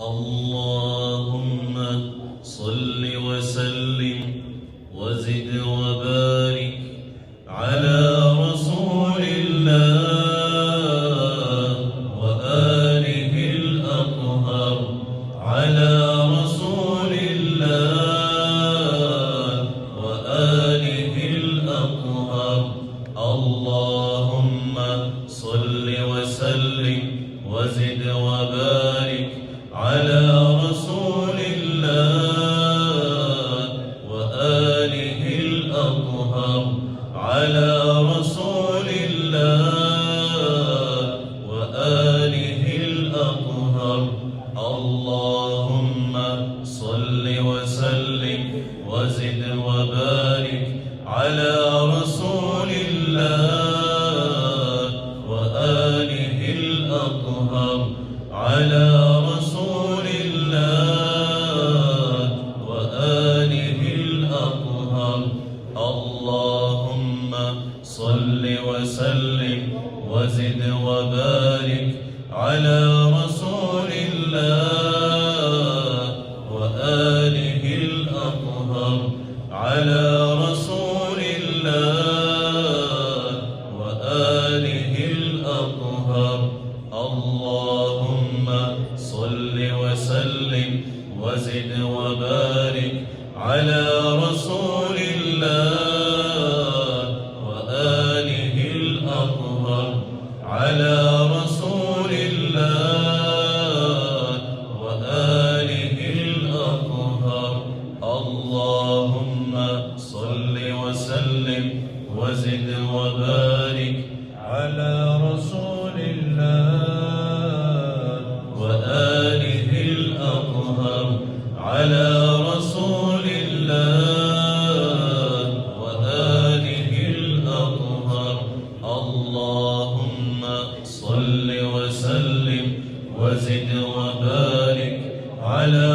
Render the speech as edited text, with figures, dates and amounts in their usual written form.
اللهم صل وسلم وزد وبارك على رسول الله وآله الأطهر، على رسول الله وآله الأطهر. اللهم صل وسلم وزد وبارك على رسول الله وآله الأطهر، على رسول الله وآله الأطهر. اللهم صل وسلم وزد وبارك على رسول الله وآله الأطهر، على رسول الله وآله الأطهر. اللهم صل وسلم وزد وبارك على رسول الله وآله الأطهر، على رسول الله وآله الأطهر. اللهم صل وسلم وزد وبارك على رسول الله وآله الأطهر، على رسول الله وآله الأطهر. اللهم صل وسلم وزد وبارك على رسول الله وآله الأطهر، على رسول الله وآله الأطهر. اللهم صل وسلم وزد وبارك على